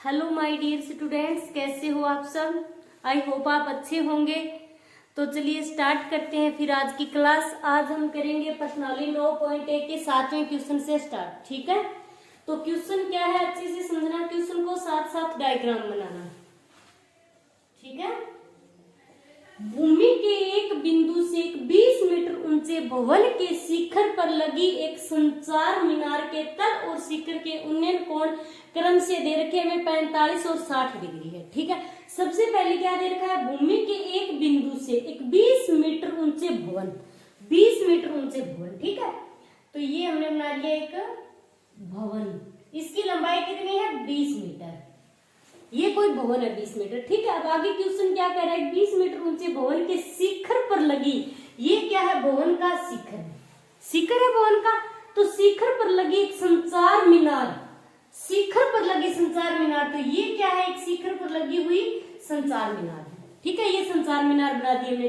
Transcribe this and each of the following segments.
Hello my dear students, कैसे हो आप सब। आई होप आप अच्छे होंगे। तो चलिए स्टार्ट करते हैं फिर आज की क्लास। आज हम करेंगे प्रश्नावली 9.1 के 7वें क्वेश्चन से स्टार्ट। ठीक है, तो क्वेश्चन क्या है अच्छे से समझना, क्वेश्चन को साथ साथ डायग्राम बनाना। ठीक है, भूमि के एक बिंदु से एक 20 मीटर ऊंचे भवन के शिखर पर लगी एक संचार मीनार के तल और शिखर के उन्नयन कोण क्रम से दे रखे में 45 और 60 डिग्री है। ठीक है, सबसे पहले क्या दे रखा है, भूमि के एक बिंदु से एक 20 मीटर ऊंचे भवन, 20 मीटर ऊंचे भवन। ठीक है, तो ये हमने बना लिया एक भवन, इसकी लंबाई कितनी है 20 मीटर। ये कोई भवन है 20 मीटर। ठीक है, अब आगे क्वेश्चन क्या कह रहा है, 20 मीटर ऊंचे भवन के शिखर पर लगी, ये क्या है भवन का शिखर, शिखर है भवन का। तो शिखर पर लगी एक संचार मीनार, शिखर पर लगी संचार मीनार, तो ये क्या है, एक शिखर पर लगी हुई संचार मीनार। ठीक है, ये संचार मीनार बना दी हमने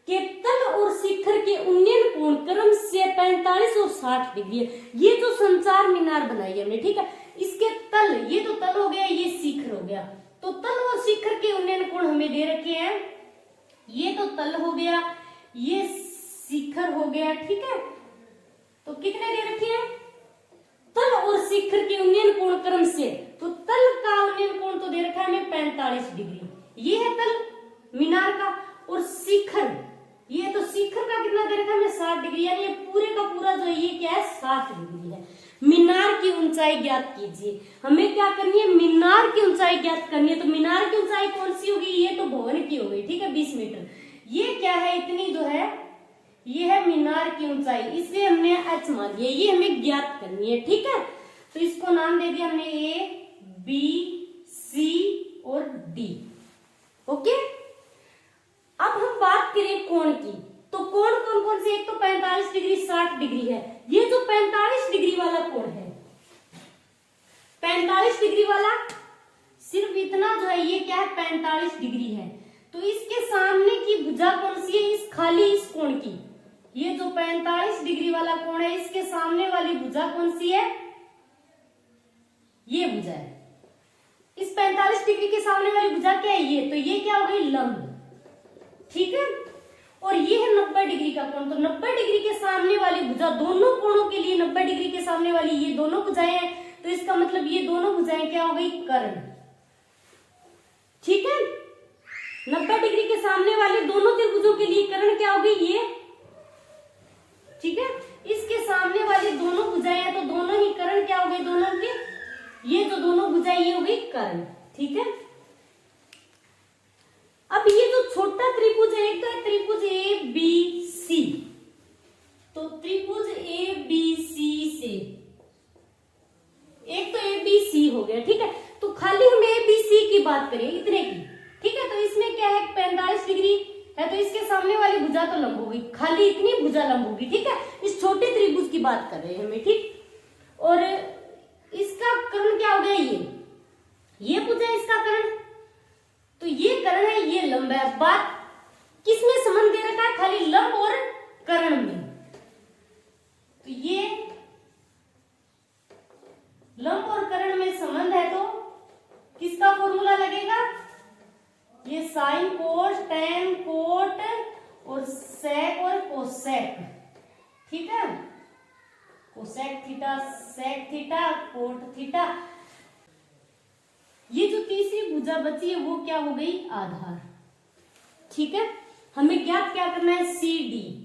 के तल और शिखर के उन्नयन कोण क्रम से 45 और 60 डिग्री है। ये जो संचार मीनार बनाई हमने, ठीक है, इसके तल, ये तो तल हो गया, ये शिखर हो गया। तो तल और शिखर के उन्नयन कोण हमें दे रखे हैं, ये तो तल हो गया, ये शिखर हो गया। ठीक है, तो कितने दे रखे हैं, तल और शिखर के उन्नयन कोण क्रम से, तो तल का उन्नयन कोण तो दे रखा है हमें 45 डिग्री, ये है तल मीनार का। और शिखर, ये तो शिखर का कितना दे रखा है हमें 60 डिग्री, यानी ये पूरे का पूरा जो ये क्या है 60 डिग्री है। मीनार की ऊंचाई ज्ञात कीजिए, हमें क्या करनी है, मीनार की ऊंचाई ज्ञात करनी है। तो मीनार की ऊंचाई कौन सी होगी, ये तो भवन की हो गई। ठीक है, 20 मीटर, ये क्या है इतनी जो है, ये है मीनार की ऊंचाई, इसलिए हमने h मान लिया, ये हमें ज्ञात करनी है। ठीक है, तो इसको नाम दे दिया हमने A, B, C और D। ओके, अब हम बात करें कोण की, तो कोण कौन कौन से, एक तो 45 डिग्री 60 डिग्री है। ये जो 45 डिग्री वाला कोण है, 45 डिग्री वाला सिर्फ इतना जो है, ये क्या है 45 डिग्री है। तो इसके सामने की भुजा कौन सी है, इस खाली इस कोण की, ये जो 45 डिग्री वाला कोण है, इसके सामने वाली भुजा कौन सी है, ये भुजा है। इस 45 डिग्री के सामने वाली भुजा क्या है, ये, तो ये क्या हो गई लंब। ठीक है, और ये है 90 डिग्री का कोण, तो 90 डिग्री के सामने वाली भुजा, दोनों कोणों के लिए 90 डिग्री के सामने वाली ये दोनों भुजाएं हैं, तो इसका मतलब ये दोनों भुजाएं क्या हो गई, कर्ण। ठीक है, 90 डिग्री के सामने वाले दोनों त्रिभुजों के लिए कर्ण क्या हो गई, ये। ठीक है, इसके सामने वाली दोनों भुजाएं हैं, तो दोनों ही कर्ण क्या हो गए, दोनों के, ये जो दोनों भुजाएं ये हो गई कर्ण। ठीक है, अब ये जो छोटा त्रिभुज है, एक तो है त्रिभुज ABC, तो त्रिभुज ABC से एक तो ABC हो गया। ठीक है, तो खाली हम ABC की बात करें इतने की। ठीक है, तो इसमें क्या है 45 डिग्री है, तो इसके सामने वाली भुजा तो लंब होगी, खाली इतनी भुजा लंब होगी। ठीक है, इस छोटे त्रिभुज की बात कर रहे हैं हमें। ठीक, और इसका कर्ण क्या हो गया, ये भुजा है इसका कर्ण, तो ये कर्ण है, ये लंब है। बात किसमें संबंध दे रखा है, खाली लंब और कर्ण में, तो ये लंब और कर्ण में संबंध है, तो किसका फॉर्मूला लगेगा, ये साइन कोस टेन कोट और सेक और कोसेक। ठीक है, cosec theta, sec theta, cot theta. ये जो तीसरी भुजा बची है वो क्या हो गई, आधार। ठीक है, हमें ज्ञात क्या करना है, CD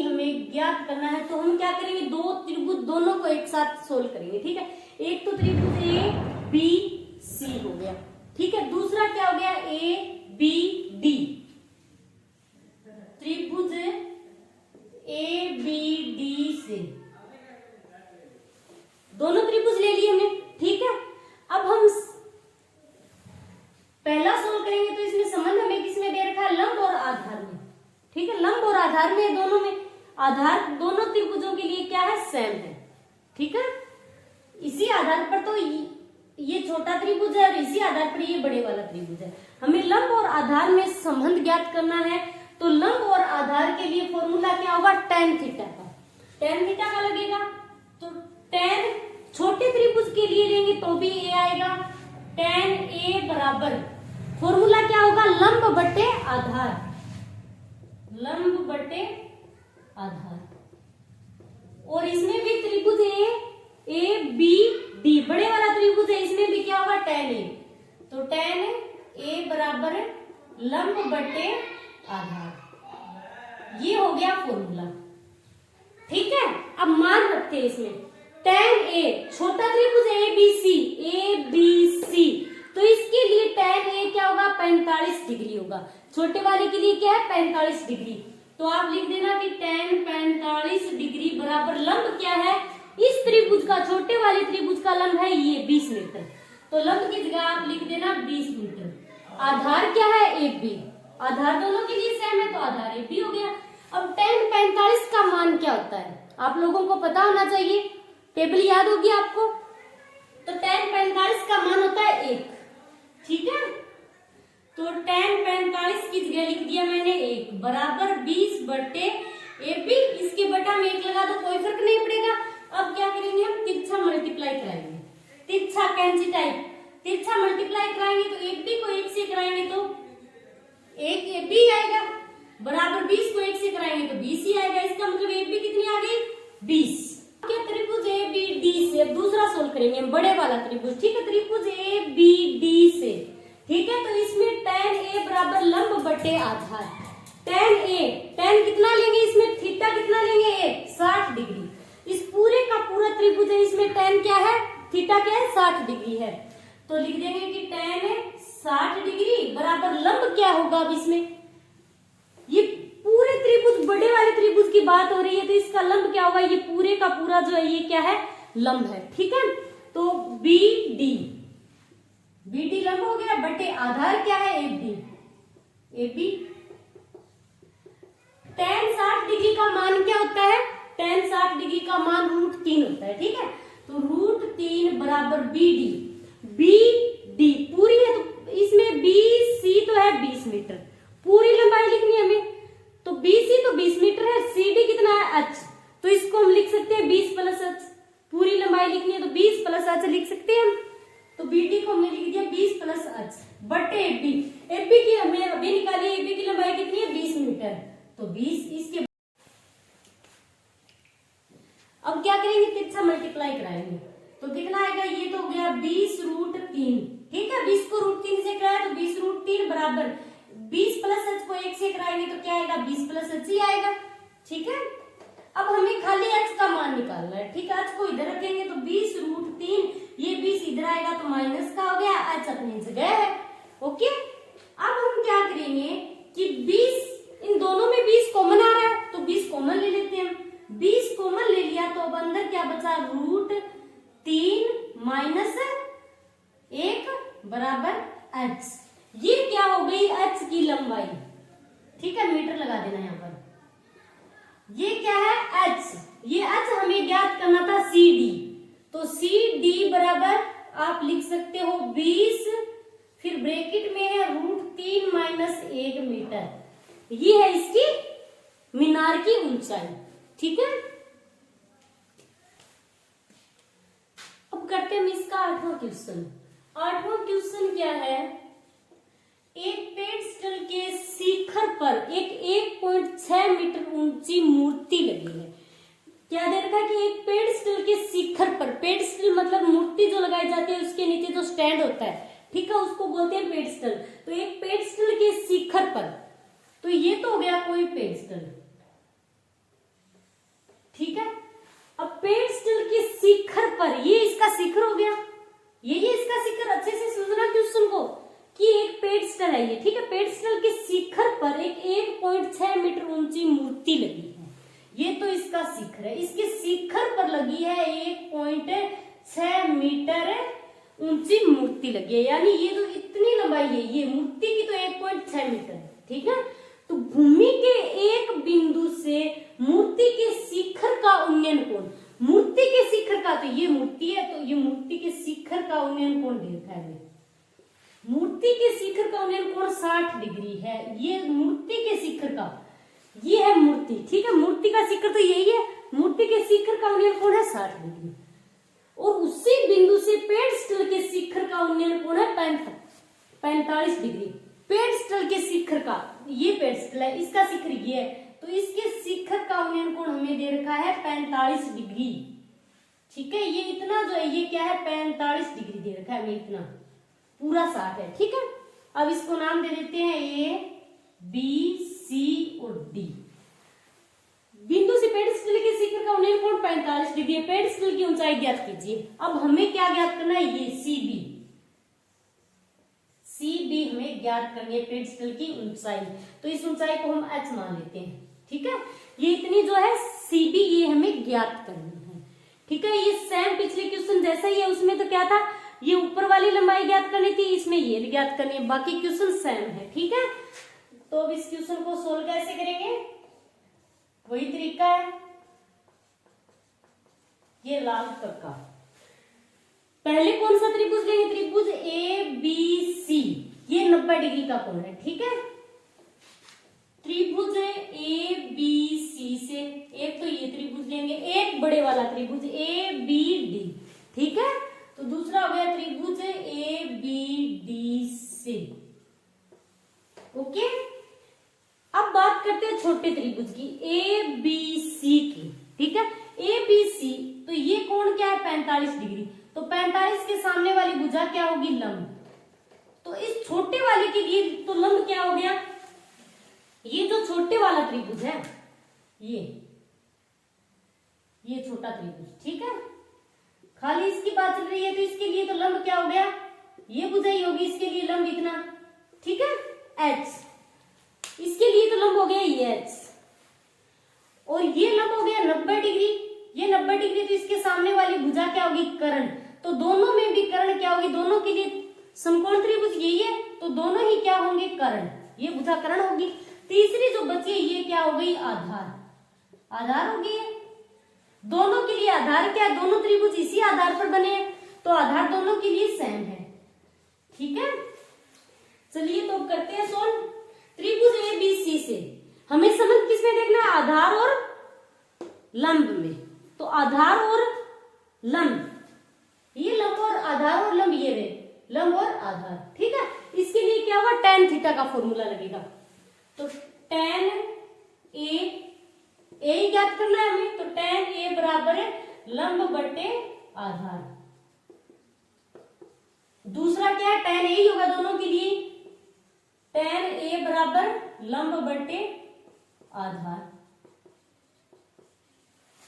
हमें ज्ञात करना है। तो हम क्या करेंगे, दो त्रिभुज दोनों को एक साथ सोल्व करेंगे। ठीक है, एक तो त्रिभुज ABC हो गया। ठीक है, दूसरा क्या हो गया, ABD, त्रिभुज ABD से दोनों त्रिभुज ले लिए हमने। ठीक है, अब हम पहला सोल्व करेंगे, तो इसमें संबंध हमें किसमें दे रखा है, लंब और आधार में। ठीक है, लंब और आधार में, दोनों में आधार दोनों त्रिभुजों के लिए क्या है, सेम है। ठीक है, इसी आधार पर तो ये छोटा त्रिभुज है और इसी आधार पर ये बड़े वाला त्रिभुज है। हमें लंब और आधार में संबंध ज्ञात करना है, तो लंब और आधार के लिए फॉर्मूला क्या होगा, tan थीटा का। tan थीटा का लगेगा, तो tan छोटे त्रिभुज के लिए लेंगे तो भी ए आएगा। tan a बराबर फॉर्मूला क्या होगा, लंब बटे आधार, लंब बटे आधार। और इसमें भी त्रिभुज ए बी डी बड़े वाला त्रिभुज है, इसमें भी क्या होगा tan a, तो tan a बराबर लंब बटे आधार। ये हो गया फॉर्मूला, ठीक है। अब मान रखते हैं इसमें tan a, छोटा त्रिभुज ए बी सी, तो इसके लिए tan a क्या होगा 45 डिग्री होगा। छोटे वाले के लिए क्या है 45 डिग्री, तो आप लिख देना कि tan 45 डिग्री बराबर लंब क्या है इस त्रिभुज का, छोटे वाले त्रिभुज का लंब है ये 20 मीटर, तो लंब की जगह आप लिख देना 20 मीटर। आधार क्या है AB, आधार दोनों के लिए सेम है तो आधार AB हो गया। अब tan 45 का मान क्या होता है आप लोगों को पता होना चाहिए, टेबल याद होगी आपको, तो tan 45 का मान होता है 1, ठीक है। तो tan 45 की जगह लिख दिया मैंने 1 बराबर 20 बटे AB, इसके बटा में 1 लगा दो कोई फर्क नहीं पड़ेगा। अब क्या करेंगे हम तिरछा मल्टीप्लाई कराएंगे, तिरछा कैंची टाइप, तिरछा मल्टीप्लाई कराएंगे तो AB को 1 से कराएंगे तो 1 AB आएगा, बराबर 20 को 1 से कराएंगे तो 20 ही आएगा। इसका मतलब AB कितनी आ गई 20। क्या त्रिभुज ABD से अब दूसरा सोल्व करेंगे हम, बड़े वाला त्रिभुज, ठीक है, त्रिभुज ABD से, ठीक है। तो इसमें tan A बराबर लंब बटे आधार, tan A, tan कितना लेंगे इसमें, थीटा कितना लेंगे 60 डिग्री, इस पूरे का पूरा त्रिभुज है, इसमें tan क्या है, थीटा क्या है 60 डिग्री है, तो लिख देंगे कि tan 60 डिग्री बराबर लंब क्या होगा। अब इसमें ये पूरे त्रिभुज, बड़े वाले त्रिभुज की बात हो रही है, तो इसका लंब क्या होगा, ये पूरे का पूरा जो है ये क्या है लंब है, ठीक है। तो BD लंब हो गया बटे आधार क्या है AB। tan 60 डिग्री का मान क्या होता है, tan 60 डिग्री का मान √3 होता है, ठीक है। तो √3 बराबर BD पूरी है, तो इसमें BC तो है 20 मीटर, पूरी लंबाई लिखनी है हमें, तो BC तो 20 मीटर है, CD कितना है H, तो इसको हम लिख सकते हैं 20 प्लस H, पूरी लंबाई लिखनी है तो 20 प्लस H लिख सकते हैं हम, तो BD को हमने लिख दिया 20 प्लस H बटे AB की हमें अभी निकाली, AB की लंबाई कितनी है 20 मीटर, तो 20 इसके। अब क्या करेंगे तिरछा मल्टीप्लाई कराएंगे, तो कितना आएगा, ये तो हो गया 20 √3, ठीक है, 20 को √3 से कराया तो 20 √3 बराबर 20 प्लस H को 1 से कराएंगे तो क्या आएगा 20 प्लस H ही आएगा, ठीक है। अब हमें खाली H का मान निकालना है, ठीक है, H को इधर रखेंगे तो 20 √3, ये 20 इधर आएगा तो माइनस का हो गया, H अपनी जगह है, ओके। अब हम क्या करेंगे कि 20 इन दोनों में 20 कॉमन आ रहा है तो 20 कॉमन ले लेते हैं हम, 20 कॉमन ले लिया तो अब अंदर क्या बचा √3 माइनस 1 बराबर H, ये क्या हो गई H की लंबाई, ठीक है, मीटर लगा देना यहाँ पर, ये क्या है H, ये H हमें ज्ञात करना था CD, तो CD बराबर आप लिख सकते हो 20 फिर ब्रैकेट में है √3 माइनस 1 मीटर, ये है इसकी मीनार की ऊंचाई, ठीक है। अब करते हैं इसका 8वां क्वेश्चन। 8वां क्वेश्चन क्या है, एक पेड़स्टल के शिखर पर एक 1.6 मीटर ऊंची मूर्ति लगी है। क्या दे रखा है कि एक पेड़स्टल के शिखर पर, पेड़स्टल मतलब मूर्ति जो लगाई जाती है उसके नीचे जो स्टैंड होता है, ठीक है, उसको बोलते हैं पेड़स्टल। तो एक पेड़स्टल के शिखर पर, तो ये तो हो गया कोई पेड़स्टल, ठीक है। अब पेड़स्टल के शिखर पर, ये इसका शिखर हो गया, ये इसका शिखर, अच्छे से समझना क्वेश्चन को कि एक पेड़स्टल है ये, ठीक है, पेड़स्टल के शिखर पर एक 1.6 मीटर ऊंची मूर्ति लगी है, ये तो इसका शिखर है, इसके शिखर पर लगी है 1.6 मीटर ऊंची मूर्ति लगी है, यानी ये जो इतनी लंबाई है ये मूर्ति की तो 1.6 मीटर है, ठीक है। तो भूमि के एक बिंदु से मूर्ति के शिखर का उन्नयन कोण, मूर्ति के शिखर का, तो ये मूर्ति है तो ये मूर्ति के शिखर का उन्नयन कोण दे रखा है, मूर्ति के शिखर का उन्नयन कोण 60 डिग्री है, ये मूर्ति के शिखर का, ये है मूर्ति, ठीक है, मूर्ति का शिखर तो यही है, मूर्ति के शिखर का उन्नयन कोण है 60 डिग्री, और उसी बिंदु से उन्नयन कोण है 45 डिग्री। पेड़स्थल के शिखर का, ये पेड़स्थल है, इसका शिखर ये है, तो इसके शिखर का उन्नयन कोण हमें दे रखा है 45 डिग्री। ठीक है, ये इतना जो है ये क्या है 45 डिग्री दे रखा है हमें, इतना पूरा 60 है। ठीक है, अब इसको नाम दे देते हैं ए बी सी और डी। बिंदु से पेड़स्थल के शिखर का उन्नयन कोण 45 डिग्री है। पेड़स्थल की ऊंचाई ज्ञात कीजिए। अब हमें क्या ज्ञात करना है, ये सी बी हमें ज्ञात करनी है, पेड़स्थल की ऊंचाई। तो इस ऊंचाई को हम h मान लेते हैं। ठीक है, ये इतनी जो है सी बी ये हमें ज्ञात करनी है। ठीक है, ये सेम पिछले क्वेश्चन जैसा ही है, उसमें तो क्या था, ये ऊपर वाली लंबाई ज्ञात करनी थी, इसमें ये ज्ञात करनी है, बाकी क्वेश्चन सेम है। ठीक है, तो अब इस क्वेश्चन को सोल्व कैसे करेंगे, वही तरीका है, ये लाल का। पहले कौन सा त्रिभुज लेंगे, त्रिभुज ए बी सी, ये 90 डिग्री का कोण है। ठीक है, त्रिभुज ए बी सी से एक तो ये त्रिभुज लेंगे, एक बड़े वाला त्रिभुज ए बी डी। ठीक है, तो दूसरा हो गया त्रिभुज A B D C. Okay, अब बात करते हैं छोटे त्रिभुज की, ए बी सी की। ठीक है, ए बी सी, तो ये कोण क्या है 45 डिग्री, तो 45 के सामने वाली भुजा क्या होगी, लंब। तो इस छोटे वाले के लिए तो लंब क्या हो गया, ये जो छोटे वाला त्रिभुज है, ये छोटा त्रिभुज। ठीक है, खाली इसकी बात चल रही है, तो इसके लिए तो लंब क्या हो गया, ये भुजा ही होगी, इसके लिए लंब इतना। ठीक है, h, इसके लिए तो लंब हो गया ये h, और ये लंब हो गया 90 डिग्री, ये 90 डिग्री, तो इसके सामने वाली भुजा क्या होगी, कर्ण। तो दोनों में भी कर्ण क्या होगी, दोनों के लिए समकोण त्रिभुज यही है, तो दोनों ही क्या होंगे, कर्ण, ये भुजा कर्ण होगी। तीसरी जो बची है ये क्या हो गई, आधार, आधार हो गई है। दोनों के लिए आधार क्या है, दोनों त्रिभुज इसी आधार पर बने हैं, तो आधार दोनों के लिए सेम है। ठीक है, चलिए तो अब करते हैं सोल्व। त्रिभुज ए बी सी से हमें संबंध किसमें देखना है, आधार और लंब में। तो आधार और लंब, ये लंब और आधार और लंब ये रहे, लंब और आधार। ठीक है, इसके लिए क्या होगा, tan थीटा का फॉर्मूला लगेगा। तो tan ए ज्ञात करना है हमें, तो tan ए बराबर है लंब बटे आधार। दूसरा क्या है, tan ए ही होगा दोनों के लिए, tan ए बराबर लंब बटे आधार।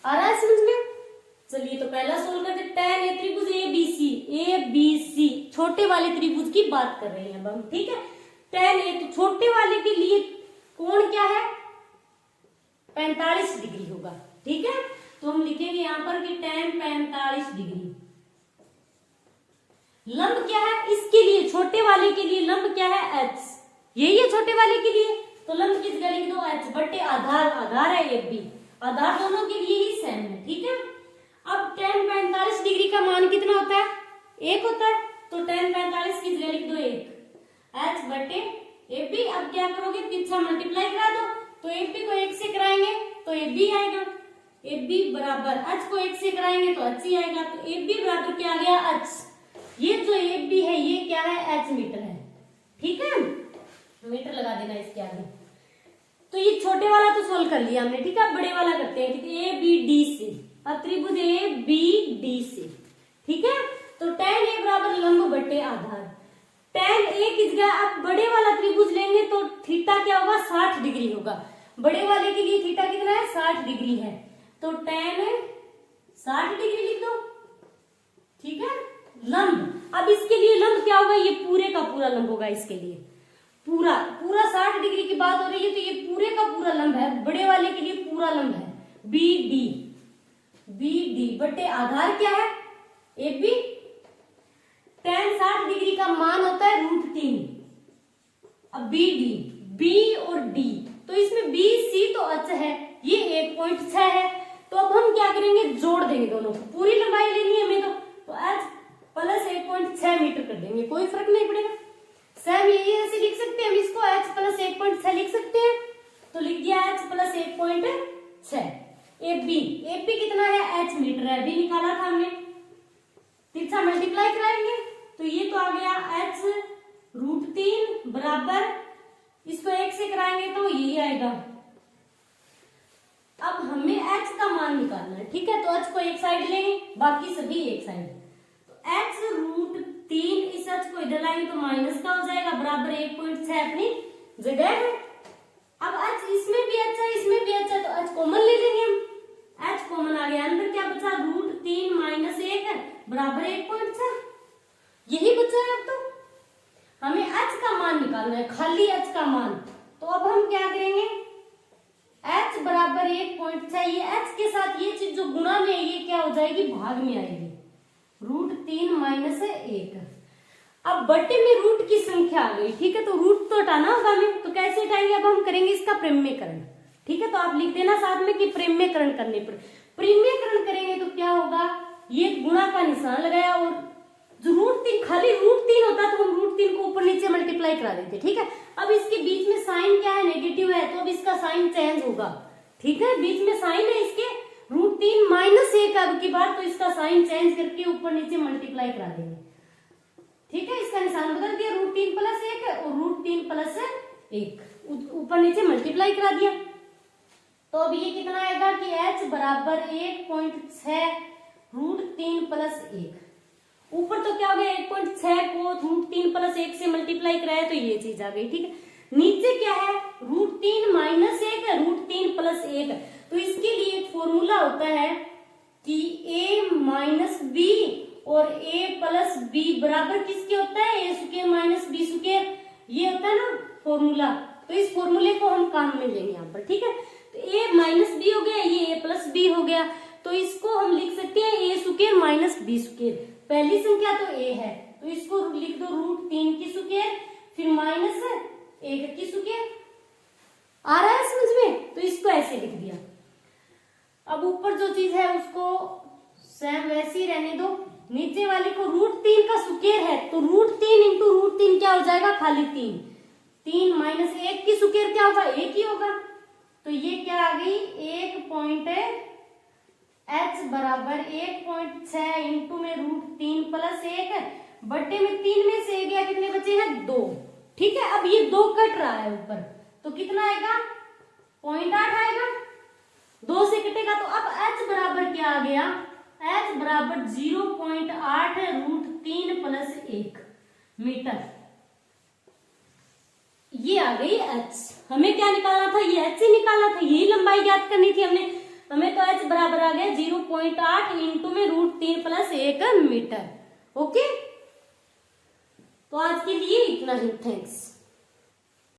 आ रहा है समझ में। चलिए तो पहला सोल्व करते, tan ए त्रिभुज ए बी सी, छोटे वाले त्रिभुज की बात कर रहे हैं अब हम। ठीक है, tan ए, तो छोटे वाले के लिए कोण क्या है 45 डिग्री होगा। ठीक है, तो हम लिखेंगे यहां पर कि tan 45 डिग्री। लंब क्या है इसके लिए, छोटे वाले के लिए लंब क्या है, h, यही है छोटे वाले के लिए, तो लंब की जगह लिख दो h बटे आधार, आधार है AB, आधार दोनों के लिए ही सेम है। ठीक है, अब tan 45 डिग्री का मान कितना होता है, 1 होता है, तो tan 45 की जगह लिख दो 1, h बटे AB। अब क्या करोगे, पीछा मल्टीप्लाई करा दो, तो AB को 1 से कराएंगे तो AB आएगा, AB बराबर h को 1 से कराएंगे तो h ही आएगा, तो AB बराबर क्या आ गया, h। ये जो AB है ये क्या है, h मीटर है। ठीक है, मीटर लगा देना इसके आगे। तो ये छोटे वाला तो सोल्व कर लिया हमने। ठीक है, बड़े वाला करते हैं कि ए बी डी से, अब त्रिभुज ए बी डी से। ठीक है, तो tan ए बराबर लंब बटे आधार। tan ए की जगह अब बड़े वाला त्रिभुज लेंगे तो थीटा क्या होगा, 60 डिग्री होगा। बड़े वाले के लिए थीटा कितना है, 60 डिग्री है, तो tan 60 डिग्री लिख दो। ठीक है, लंब, अब इसके लिए लंब क्या होगा, ये पूरे का पूरा लंब होगा, इसके लिए पूरा 60 डिग्री की बात हो रही है, तो ये पूरे का पूरा लंब है, बड़े वाले के लिए पूरा लंब है बी डी बटे आधार क्या है, AB। tan 60 डिग्री का मान होता है √3। अब B और D, तो इसमें BC तो अच्छा है, ये 1.6 है, तो अब हम क्या करेंगे, जोड़ देंगे दोनों को, पूरी लंबाई लेनी है हमें, तो h प्लस 1.6 मीटर कर देंगे, कोई फर्क नहीं पड़ेगा। सेम यही ऐसे लिख सकते हैं हम इसको, h प्लस 1.6 लिख सकते हैं, तो लिख दिया h प्लस 1.6। AB कितना है, h मीटर है, अभी निकाला था हमने, तिरछा मल्टीप्लाई कराएंगे तो ये तो आ गया h √3 बराबर, इसको 1 से कराएंगे तो यही आएगा। अब हमें h का मान निकालना है, ठीक है, तो h को एक साइड लेंगे, बाकी सभी एक साइड। तो h √3, इस h को इधर लाएंगे तो माइनस का हो जाएगा, बराबर 1.6 अपनी जगह है। अब h इसमें भी h है, इसमें भी h है, तो h कॉमन ले लेंगे हम, h कॉमन आ गया, अंदर क्या बचा, √3 माइनस 1 है बराबर 1.6, यही बचा है। अब तो हमें h का मान निकालना है, खाली h का मान। तो अब हम क्या करेंगे, h बराबर 1.6, ये h के साथ ये चीज जो गुणा में है ये क्या हो जाएगी, भाग में आएगी, √3 माइनस 1। अब बटे में रूट की संख्या आ गई, ठीक है, तो रूट तो हटाना होगा हमें, तो कैसे हटाएंगे, अब हम करेंगे इसका प्रमेयकरण, ठीक है, तो आप लिख देना साथ में कि प्रमेयकरण करने पर, प्रमेयकरण करेंगे तो क्या होगा, ये गुणा का निशान लगाया और जो √3, खाली √3 होता तो हम √3 को ऊपर नीचे मल्टीप्लाई करा देते, ठीक है। अब इसके बीच में साइन क्या है, नेगेटिव है, तो अब इसका साइन चेंज होगा, ठीक है, बीच में साइन है इसके, √3 माइनस 1 अब की बार, तो इसका साइन चेंज करके ऊपर नीचे मल्टीप्लाई करा देंगे, ठीक है, इसका निशान बदल दिया, √3 + 1 और √3 + 1 ऊपर नीचे मल्टीप्लाई करा दिया। तो अब ये कितना आएगा कि h बराबर 1.6 √3 + 1, ऊपर तो क्या हो गया, 1.6 को √3 + 1 से मल्टीप्लाई कराया तो ये चीज आ गई, ठीक है। नीचे क्या है, √3 माइनस 1 है, √3 + 1, तो इसके लिए एक फॉर्मूला होता है कि a माइनस b और a प्लस b बराबर किसके होता है, a² माइनस b², ये होता है ना फॉर्मूला, तो इस फॉर्मूले को हम काम में लेंगे यहाँ पर, ठीक है। तो a माइनस b हो गया, ये a प्लस b हो गया, तो इसको हम लिख सकते हैं a² माइनस b², पहली संख्या तो a है तो इसको लिख दो √3 की स्क्वायर, फिर माइनस 1 की स्क्वायर, आ रहा है समझ में, तो इसको ऐसे लिख दिया। अब ऊपर जो चीज है उसको सेम वैसे ही रहने दो, नीचे वाले को √3 का स्क्वायर है तो √3 इंटू √3 क्या हो जाएगा, खाली 3, 3 माइनस 1 की स्क्वायर क्या होगा, 1 ही होगा, तो ये क्या आ गई, 1 h बराबर 1.6 इंटू में √3 + 1 बटे में 3 में से गया, कितने बचे हैं, 2, ठीक है। अब ये 2 कट रहा है ऊपर, तो कितना आएगा, 0.8 आएगा, 2 से कटेगा, तो अब h बराबर क्या आ गया, h बराबर 0.8 √3 + 1 मीटर, ये आ गई h। हमें क्या निकालना था, ये h से निकालना था, यही लंबाई ज्ञात करनी थी हमें तो h बराबर आ गया 0.8 इंटू में √3 + 1 मीटर। ओके, तो आज के लिए इतना ही, थैंक्स।